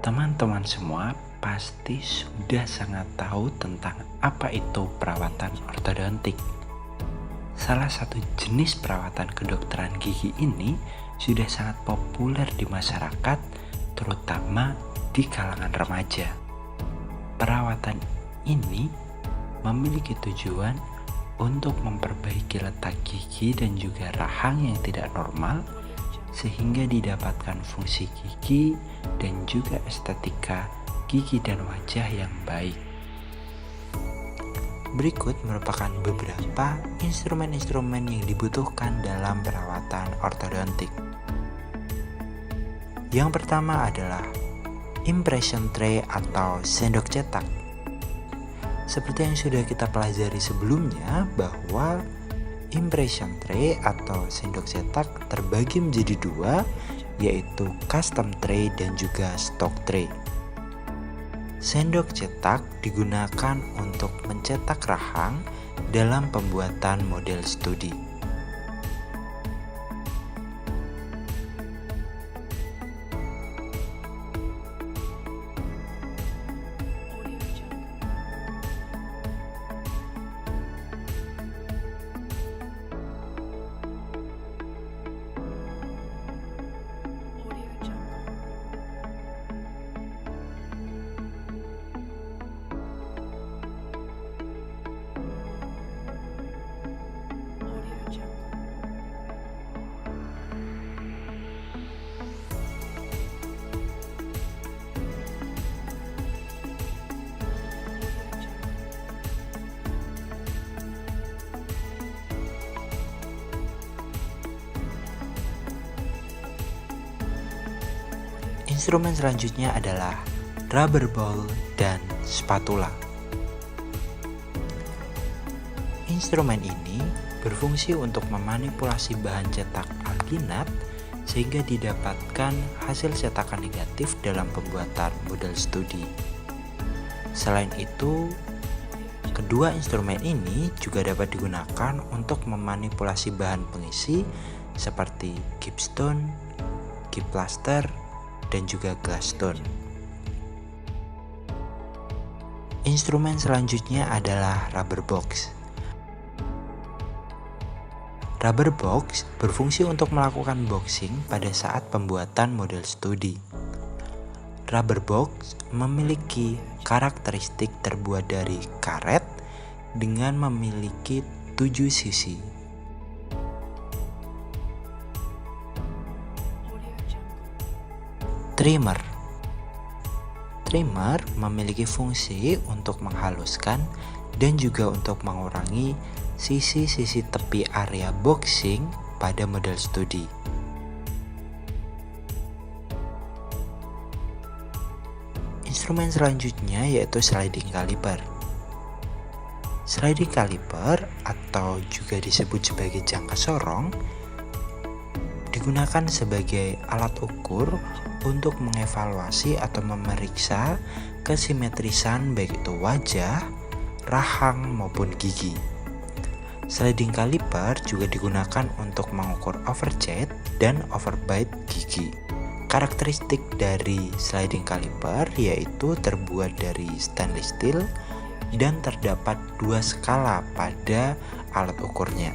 Teman-teman semua pasti sudah sangat tahu tentang apa itu perawatan ortodontik. Salah satu jenis perawatan kedokteran gigi ini sudah sangat populer di masyarakat, terutama di kalangan remaja. Perawatan ini memiliki tujuan untuk memperbaiki letak gigi dan juga rahang yang tidak normal, sehingga didapatkan fungsi gigi dan juga estetika gigi dan wajah yang baik. Berikut merupakan beberapa instrumen-instrumen yang dibutuhkan dalam perawatan ortodontik. Yang pertama adalah impression tray atau sendok cetak. Seperti yang sudah kita pelajari sebelumnya, bahwa impression tray atau sendok cetak terbagi menjadi dua, yaitu custom tray dan juga stock tray. Sendok cetak digunakan untuk mencetak rahang dalam pembuatan model studi. Instrumen selanjutnya adalah rubber ball dan spatula. Instrumen ini berfungsi untuk memanipulasi bahan cetak alginat sehingga didapatkan hasil cetakan negatif dalam pembuatan model studi. Selain itu, kedua instrumen ini juga dapat digunakan untuk memanipulasi bahan pengisi seperti gipstone, gip plaster, dan juga glass stone. Instrumen selanjutnya adalah rubber box. Rubber box berfungsi untuk melakukan boxing pada saat pembuatan model studi. Rubber box memiliki karakteristik terbuat dari karet dengan memiliki 7 sisi. Trimmer memiliki fungsi untuk menghaluskan dan juga untuk mengurangi sisi-sisi tepi area boxing pada model studi. Instrumen selanjutnya yaitu sliding caliper. Sliding caliper atau juga disebut sebagai jangka sorong digunakan sebagai alat ukur untuk mengevaluasi atau memeriksa kesimetrisan baik itu wajah, rahang maupun gigi. Sliding caliper juga digunakan untuk mengukur overjet dan overbite gigi. Karakteristik dari sliding caliper yaitu terbuat dari stainless steel dan terdapat 2 skala pada alat ukurnya.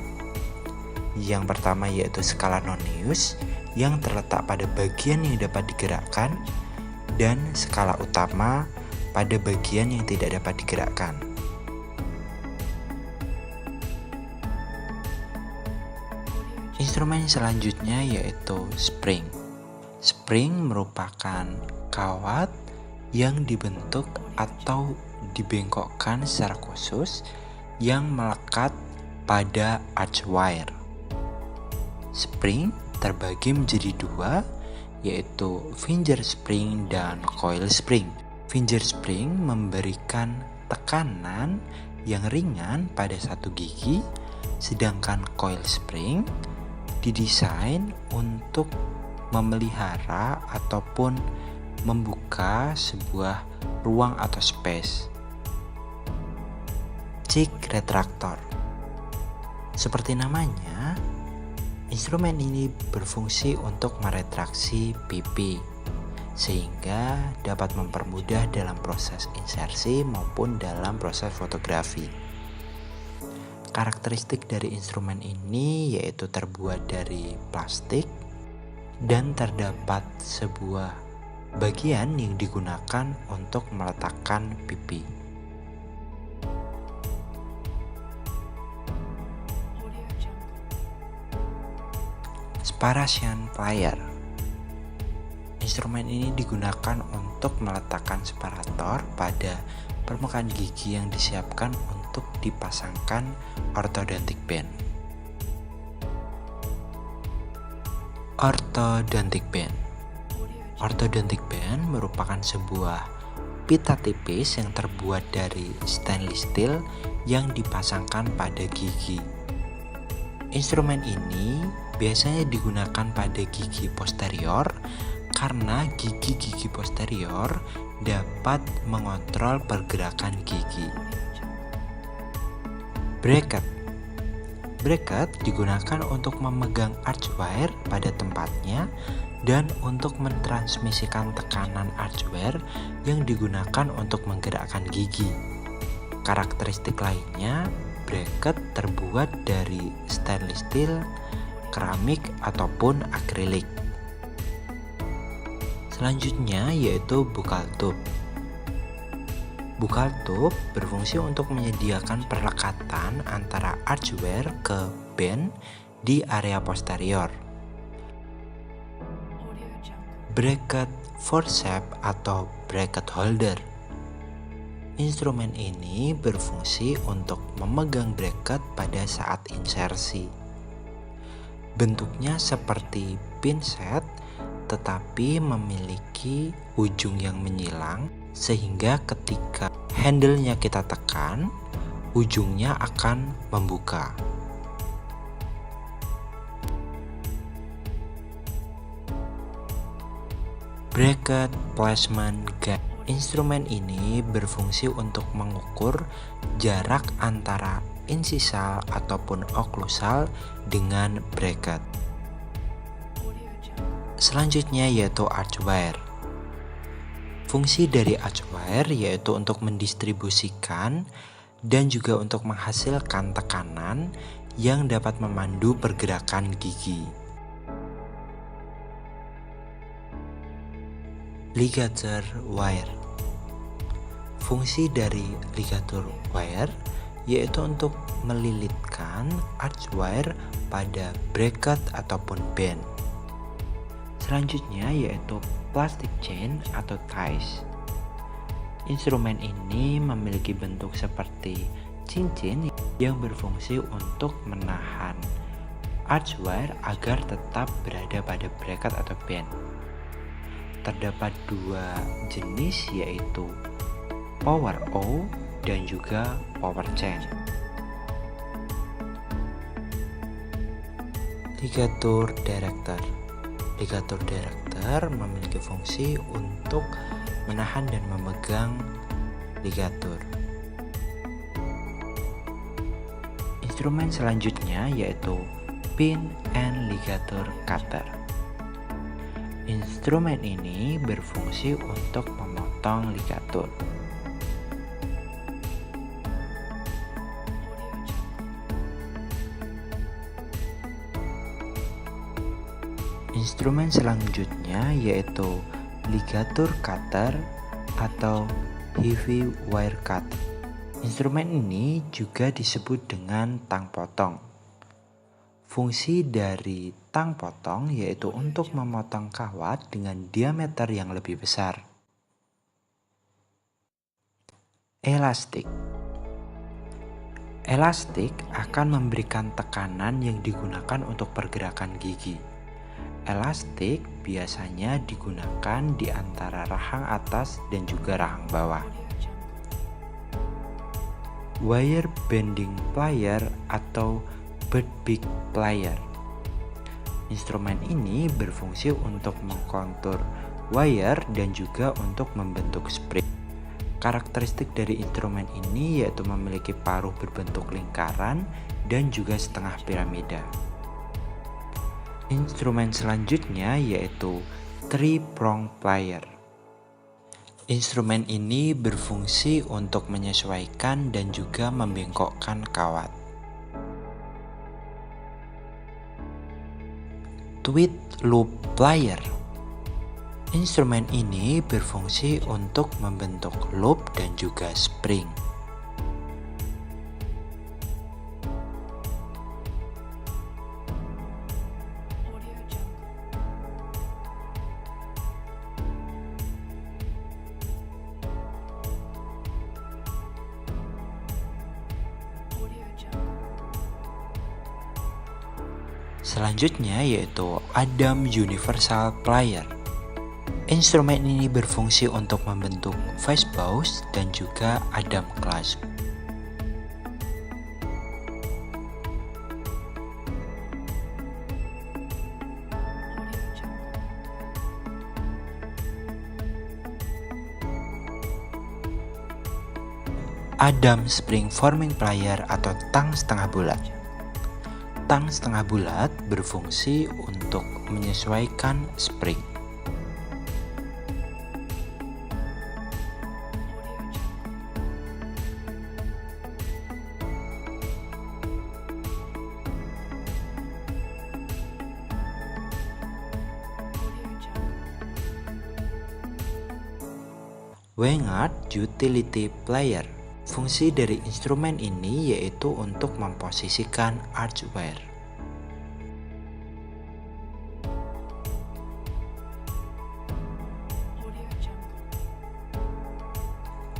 Yang pertama yaitu skala Nonius yang terletak pada bagian yang dapat digerakkan, dan skala utama pada bagian yang tidak dapat digerakkan. Instrumen selanjutnya yaitu spring. Spring merupakan kawat yang dibentuk atau dibengkokkan secara khusus yang melekat pada arch wire. Spring terbagi menjadi 2, yaitu finger spring dan coil spring. Finger spring memberikan tekanan yang ringan pada satu gigi, sedangkan coil spring didesain untuk memelihara ataupun membuka sebuah ruang atau space. Cheek retractor. Seperti namanya, instrumen ini berfungsi untuk meretraksi pipi. sehingga dapat mempermudah dalam proses insersi maupun dalam proses fotografi. Karakteristik dari instrumen ini yaitu terbuat dari plastik dan terdapat sebuah bagian yang digunakan untuk meletakkan pipi. Separation plier. Instrumen ini digunakan untuk meletakkan separator pada permukaan gigi yang disiapkan untuk dipasangkan orthodontic band. Orthodontic band. Orthodontic band merupakan sebuah pita tipis yang terbuat dari stainless steel yang dipasangkan pada gigi. Instrumen ini biasanya digunakan pada gigi posterior karena gigi-gigi posterior dapat mengontrol pergerakan gigi. Bracket. Bracket digunakan untuk memegang archwire pada tempatnya dan untuk mentransmisikan tekanan archwire yang digunakan untuk menggerakkan gigi. Karakteristik lainnya, bracket terbuat dari stainless steel, keramik ataupun akrilik. Selanjutnya yaitu buccal tube. Buccal tube berfungsi untuk menyediakan perlekatan antara archwire ke band di area posterior. Bracket forceps atau bracket holder. Instrumen ini berfungsi untuk memegang bracket pada saat insersi. Bentuknya seperti pinset, tetapi memiliki ujung yang menyilang, sehingga ketika handle-nya kita tekan, ujungnya akan membuka. Bracket placement guide. Instrumen ini berfungsi untuk mengukur jarak antara insisal ataupun oklusal dengan bracket. Selanjutnya yaitu archwire. Fungsi dari archwire yaitu untuk mendistribusikan dan juga untuk menghasilkan tekanan yang dapat memandu pergerakan gigi. Ligature wire. Fungsi dari ligature wire yaitu untuk melilitkan archwire pada bracket ataupun band. Selanjutnya yaitu plastic chain atau ties. Instrumen ini memiliki bentuk seperti cincin yang berfungsi untuk menahan archwire agar tetap berada pada bracket atau band. Terdapat dua jenis yaitu power O dan juga power chain. Ligature director. Ligature director memiliki fungsi untuk menahan dan memegang ligatur. Instrumen selanjutnya yaitu pin and ligature cutter. Instrumen ini berfungsi untuk memotong ligatur. Instrumen selanjutnya yaitu ligature cutter atau heavy wire cut. Instrumen ini juga disebut dengan tang potong. Fungsi dari tang potong yaitu untuk memotong kawat dengan diameter yang lebih besar. Elastik. Elastik akan memberikan tekanan yang digunakan untuk pergerakan gigi. Elastik biasanya digunakan di antara rahang atas dan juga rahang bawah. Wire bending plier atau bird beak plier. Instrumen ini berfungsi untuk mengkontur wire dan juga untuk membentuk spring. Karakteristik dari instrumen ini yaitu memiliki paruh berbentuk lingkaran dan juga setengah piramida. Instrumen selanjutnya yaitu 3-prong plier. Instrumen ini berfungsi untuk menyesuaikan dan juga membengkokkan kawat. Twin loop plier. Instrumen ini berfungsi untuk membentuk loop dan juga spring. Selanjutnya yaitu Adam Universal Plier. Instrumen ini berfungsi untuk membentuk vice bows dan juga Adam clasp. Adam Spring Forming Plier atau tang setengah bulat. Tang setengah bulat berfungsi untuk menyesuaikan spring. Vanguard Utility Plier. Fungsi dari instrumen ini yaitu untuk memposisikan arch wire.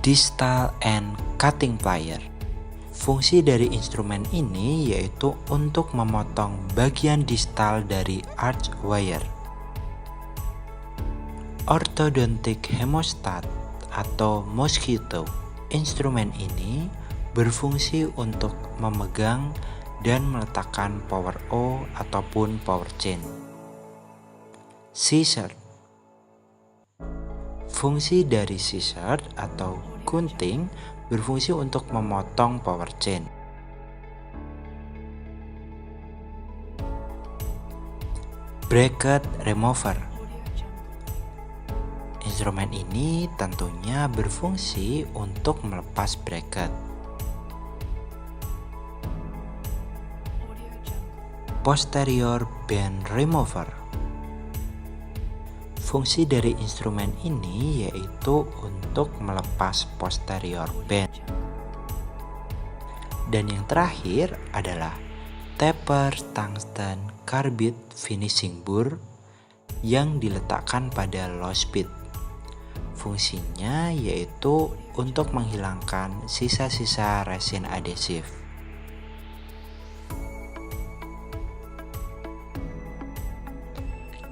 Distal and Cutting Plier. Fungsi dari instrumen ini yaitu untuk memotong bagian distal dari arch wire. Orthodontic Hemostat atau Mosquito. Instrumen ini berfungsi untuk memegang dan meletakkan power O ataupun power chain. Scissor. Fungsi dari scissor atau gunting berfungsi untuk memotong power chain. Bracket Remover. Instrumen ini tentunya berfungsi untuk melepas bracket. Posterior Band Remover. Fungsi dari instrumen ini yaitu untuk melepas posterior band. Dan yang terakhir adalah Taper Tungsten Carbide Finishing Burr yang diletakkan pada low speed. Fungsinya yaitu untuk menghilangkan sisa-sisa resin adhesif.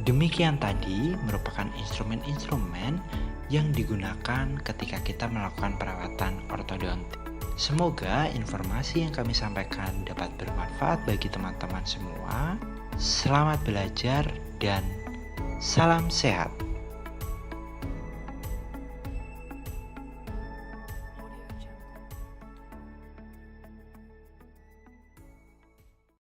Demikian tadi merupakan instrumen-instrumen yang digunakan ketika kita melakukan perawatan ortodontik. Semoga informasi yang kami sampaikan dapat bermanfaat bagi teman-teman semua. Selamat belajar dan salam sehat.